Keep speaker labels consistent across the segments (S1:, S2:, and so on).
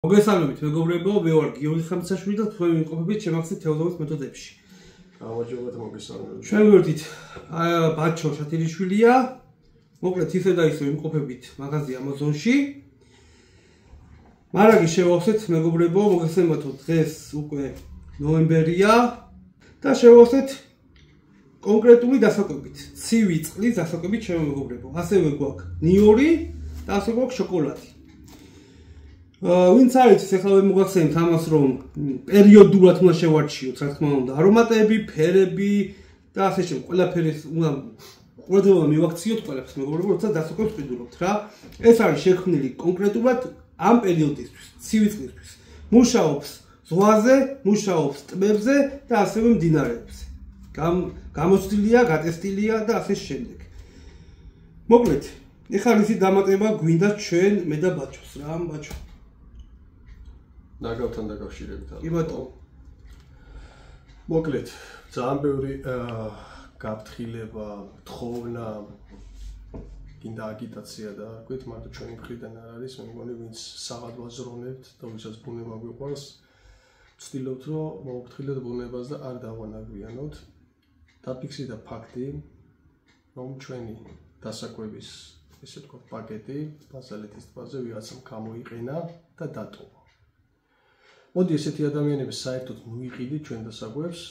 S1: მოგესალმებით მეგობრებო, მე ვარ გიორგი ხამცაშვილი და თქვენ ვიმყოფებით ჩემახსნით თეორიის მეთოდებში.
S2: გამარჯობა მოგესალმებით.
S1: ჩვენ ვერთით ბაჩო შათილიშვილია. მოკლედ ისე და ისე ვიმყოფებით მაღაზია Amazon-ში. მარაგი შევახსენეთ მეგობრებო, მოგესალმებით დღეს უკვე ნოემბერია და შევახსენეთ კონკრეტული დასაკვებით. ცივი წყლის დასაკვებით ჩვენ მეგობრებო. ასევე გვაქვს ნიორი და ასევე გვაქვს შოკოლადი. ვინც არის ეხლა მოგახსენებთ ამას რომ პერიოდულად უნდა შევარჩიოთ რა თქმა უნდა არომატები, ფერები და ასე შემდეგ ყველაფერი უნდა ყურადღება მივაქციოთ ყველაფერს მეგობრებო როცა დასაკვებს ვყიდულობთ რა ეს არის შექმნილი კონკრეტულად ამ პერიოდისთვის ცივი წყლისთვის მუშაობს ზღვაზე, მუშაობს ტბებზე და ასევე მდინარეებზე გამოცდილია, გატესტილია და ასე შემდეგ მოკლედ ეხლა ისი დამატება გვინდა ჩვენ მე და ბაჩოს რა ბაჩო
S2: ნაგავთან დაკავშირებით.
S1: კი ბატონო.
S2: მოკლედ, ძალიან ბევრი გაფრთხილება, თხოვნა, კიდე აგიტაცია და აკვეთ, მარტო ჩვენი მხრიდან არ არის, მე მგონი ვინც საღად ვაზროვნებთ და ვისაც ბუნება გვიყვარს, ვცდილობთ რომ მოვფრთხილოთ ბუნებას და არ დავანაგვიანოთ. დაფიქსირდა და ფაქტი, რომ ჩვენი დასაკვების, ესე ვთქვათ, პაკეტი ბაზალეთის ტბაზე ვიღაცამ გამოიყენა და დატოვა. მოდი ესეთი ადამიანები საერთოდ მივიყიდით ჩვენ დასაკვებს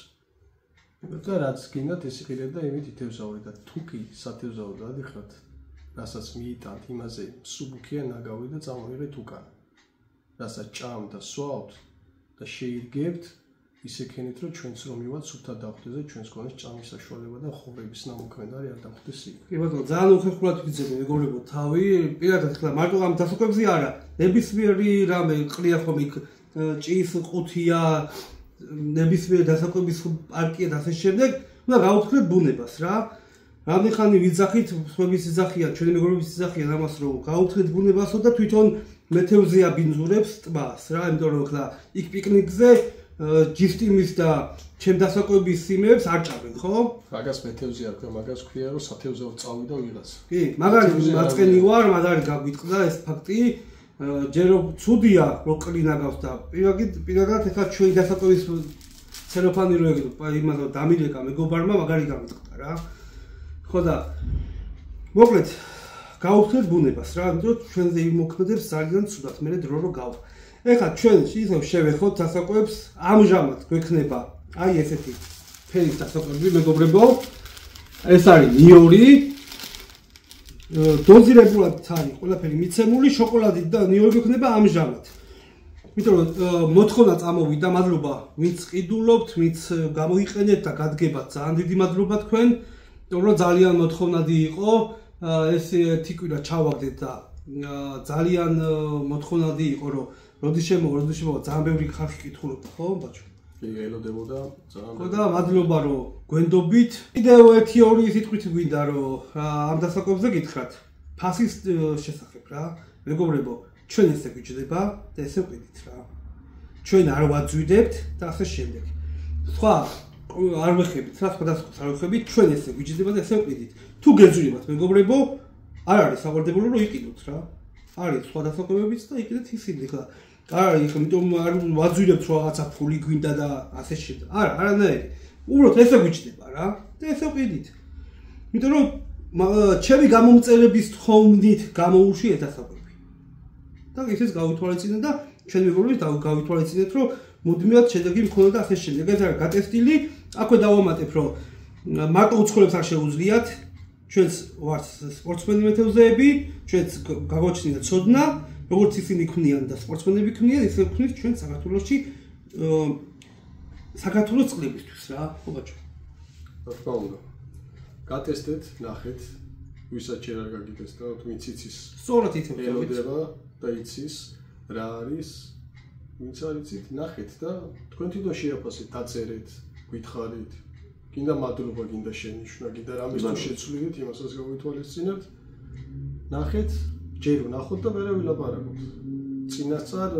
S2: და რაც გინდათ ეს იყიდეთ და იმით ითევზავით და თუ კი სათევზაოდ დადიხართ რასაც მიიტანთ იმაზე მსუბუქია ნაგავი და წამოიღეთ უკან რასაც ჭამთ და სვავთ და შეირგებთ ისე ქენით რომ ჩვენც რომ მივად სუფთად დავხვდეთ და ჩვენს გონეს ჭამის საშუალება და ხოვების ნამოქმედარი არ დავხვდეს იქ.
S1: კი ბატონო ძალიან უხერხულად ვიძებე მეგობრებო თავი პირადად ხლა მარტო ამ დასაკვებზე არა ნებისმიერი რამე ყრია ხომ იქ ჭის ყუთია ნებისმიერ დასაკვების პარკია და ასე შემდეგ უნდა გავუთხილოთ ბუნებას რა რამდენი ხანი ვიძახით სხვების იძახიან ჩვენი მეგობრების იძახიან ამას რომ გავუთხილოთ ბუნებასო და თვითონ მეთევზეა ბინძურებს ტბას რა იმიტომ რომ ხლა იქ პიკნიკზე ჯისტიმის და ჩემ დასაკვების სიმებს არ ჭამენ ხო
S2: მაგას მეთევზე არ ქვია მაგას ქვია რომ სათევზაოდ წავიდა ვიღაც
S1: კი მაგარი მაწყენი ვარ მაგარი გაგვიტყდა ეს ფაქტი ჯერო ცუდია რო ყრინაგავს და პირადად ეხლა ჩვენი დასაკვების ცელოფანი რო ეგრე იმასო დამილეკა მეგობარმა მაგარი გამიტყდა რა ხო და მოკლედ გავუხდეთ ბუნებას რა იმიტომ ჩვენზე იმოქმედებს ძალიან ცუდად მე დრო რო გავ ეხლა ჩვენ ისევ შევეხოთ დასაკვებს ამჟამად გვექნება აი ესეთი ფერის დასაკვები მეგობრებო ეს არის ნიორი დოზირებულად არის ყველაფერი მიცემული შოკოლადი და ნიორი გვექნება ამჟამად. იმიტომ რომ მოთხოვნა წამოვიდა, მადლობა ვინც ყიდულობთ, ვინც გამოიყენეთ და გადგებათ ძალიან დიდი მადლობა თქვენ. იმიტომ რომ ძალიან მოთხოვნადი იყო, ეს თიკვირა ჩავაგდეთ და ძალიან მოთხოვნადი იყო რომ როდის შემოვა ძალიან ბევრი ხალხი კითხულობდა, ხო, ბაჩო?
S2: კი, ელოდებოდა ძალიან.
S1: ხო და მადლობა რომ გვენდობით. კიდევ ერთი ორი სიტყვით გვინდა რომ ამ დასაკვებზე გითხრათ. ფასის შესახებ რა. მეგობრებო, ჩვენ ესე გვიჭდება და ესე ვყიდით რა. ჩვენ არ ვაძვიდებთ და ასე შემდეგ. სხვა არ ვეხებით, რა სხვადასხვა არ ვეხებით, ჩვენ ესე გვიჭდება და ესე ვყიდით. თუ გეძვირებათ მეგობრებო, არ არის საყურებელი რომ იყიდოთ რა. არის სხვა დასაკვებებიც და იყიდეთ ისინი ხა. არის იმიტომ არ ვაძვირებთ რომ რაღაცა ფული გვინდა და ასე შემდეგ. არა, არანაირი. უბრალოდ ესე გვიჭდება რა და ესე ვყიდით. იმიტომ რომ ჩემი გამომწერების თხოვნით გამოუში ეს დასაკვები. და ისიც გავითვალისწინეთ და ჩვენ მეგობრებს გავითვალისწინეთ რომ მუდმივად შედეგი მქონდა და ასე შემდეგ. ეს არის გატესტილი, აქვე დავამატებ რომ მარტო უცხოელებს არ შეუძლიათ. ჩვენს ვართ სპორტსმენი მეთევზეები, ჩვენს გაგვაჩნია ცოდნა როგორც ისინი ქმნიან და სპორტსმენები ქმნიან, ისე ქმნის ჩვენ საქართველოში საქართველოს წყლებისთვის რა, ხო ბაჭო?
S2: რა თქმა უნდა. გატესტეთ, ნახეთ, ვისაც შეიძლება არ გაგიტესტა, ვინც იცის.
S1: სწორად იცით.
S2: ელოდება და იცის რა არის, ვინც არ იცით, ნახეთ და თქვენ თვითონ შეაფასეთ, დაწერეთ, გითხარით. კიდე მადლობა, კიდე შენიშვნა, კიდე რამეს თუ შეცვლით, იმასაც გავითვალისწინებთ. ნახეთ ჯერო ნახოთ და მერე ვილაპარაკოთ. წინასწარ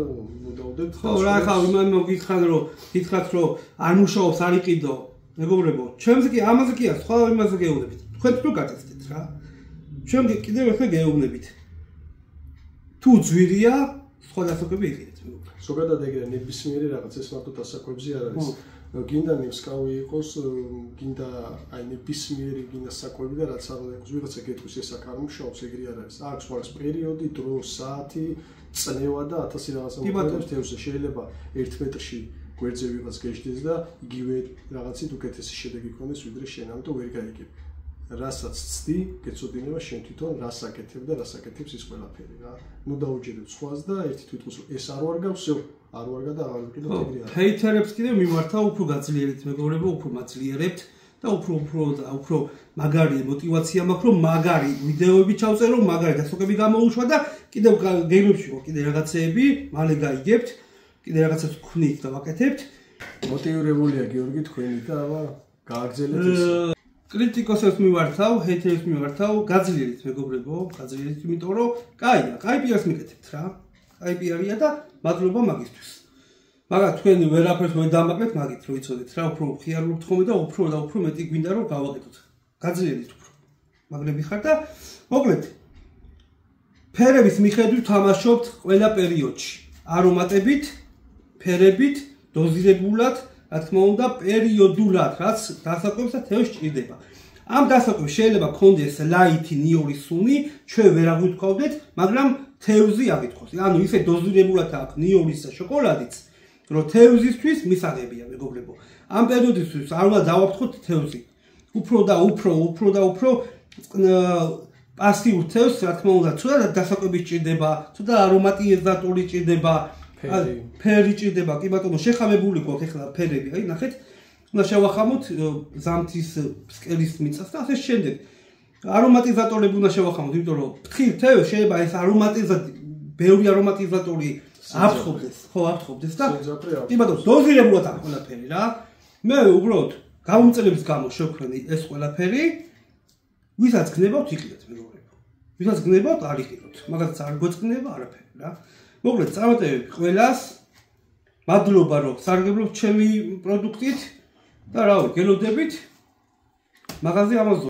S2: მოდავდეთ
S1: ხო რა ხა იმან მოგითხარ რომ გითხრათ რომ არ მუშაობს არ იყიდო მეგობრებო ჩვენზე კი ამაზე კი არა სხვა იმაზე გეუბნებით თქვენ თუ გატესტეთ რა ჩვენ კიდევ ერთხელ გეუბნებით თუ ძვირია სხვა დასაკვები იყიდეთ
S2: ზოგადად ეგრე ნებისმიერი რაღაც ეს მარტო დასაკვებზე არ არის. გინდა ნევსკავი იყოს, გინდა აი ნებისმიერი გინდა საკვები და რაც არ უნდა იყოს, ვიღაცა გეტყვის ეს აქ არ მუშაობს, ეგრე არ არის. აქვს მაგას პერიოდი, დრო, საათი, წნევა და 1000 რაღაცა მოხდებს თევზზე. შეიძლება 1 მეტრში გვერდზე ვიღაც გეშდეს და იგივე რაღაცით უკეთესი შედეგი გქონდეს, ვიდრე შენ, ამიტომ ვერ გაიგებ. რასაც ცდი, გეცოდინება შენ თვითონ რას აკეთებ და რას აკეთებს ის ყველაფერი რა. ნუ დაუჯერებ სხვას და ერთი თვითონ ეს არ ვარგავს, всё, არ ვარგა და აღარ ვიყიდო ეგრე არა.
S1: ჰეითერებს კიდე მიმართავ უფრო გაძლიერეთ მეგობრებო, უფრო მაძლიერებთ და უფრო მაგარი мотиваცია მაქვს, რომ მაგარი ვიდეოები ჩავწერო, მაგარი დასოკები გამოუშვა და კიდევ გეიმებში ხო კიდე რაღაცეები, მალე გაიგებთ, კიდე რაღაცას ვქნით და ვაკეთებთ.
S2: მოტივირებულია გიორგი თქვენი და აბა გააგრძელეთ ეს.
S1: კრიტიკოსებს მიმართავ, ჰეითერებს მიმართავ, გაძლიერეთ მეგობრებო, გაძლიერეთ, იმიტომ რომ კაია, კაი პიარს მიკეთებთ რა. კაი პიარია და მადლობა მაგისთვის. მაგრამ თქვენ ვერაფერს ვერ დამაკლებთ მაგით, რომ იცოდეთ რა, უფრო ხიარულობთ ხოლმე და უფრო მეტი გვინდა რომ გავაკეთოთ. გაძლიერეთ უფრო. მაგრები ხარ და მოკლედ ფერების მიხედვით თამაშობთ ყველა პერიოდში. არომატებით, ფერებით, დოზირებულად, რა თქმა უნდა, პერიოდულად, რაც დასაკვებს და თევზს ჭირდება. ამ დასაკვებს შეიძლება გქონდეს ლაითი ნიორის სუნი, ჩვენ ვერ აღვიქვავდეთ, მაგრამ თევზი აღითქოს. ანუ ისე დოზირებულად აქვს ნიორის და შოკოლადიც, რომ თევზისთვის მისაღებია, მეგობრებო. ამ პერიოდისთვის არ უნდა დავაფრთხოთ თევზი. უფრო პასიურ თევზს, რა თქმა უნდა, ცოტა დასაკვები ჭირდება, ცოტა არომატიზატორი ჭირდება, ფერი ჭირდება. კი ბატონო, შეხამებული გვაქვს ახლა ფერები, აი ნახეთ. უნდა შევახამოთ ზამთრის ფსკერის მიწას და ასე შემდეგ. არომატიზატორები უნდა შევახამოთ, იმიტომ რომ ფთხილ თევზს შეიძლება ეს ბევრი არომატიზატორი აფრთხობდეს, ხო აფრთხობდეს და კი ბატონო, დოზირებულად აქვს ყველაფერი რა. მე უბრალოდ გამომწელების გამო შევქმნი ეს ყველაფერი, ვისაც გნებავთ იყიდეთ მეგობრებო. ვისაც გნებავთ არ იყიდოთ, მაგაც არ გვეწყნება არაფერი რა. მოკლედ წარმატებები ყველას. მადლობა რომ სარგებლობთ ჩემი პროდუქტით და რავი, გელოდებით მაღაზია ამაზონი.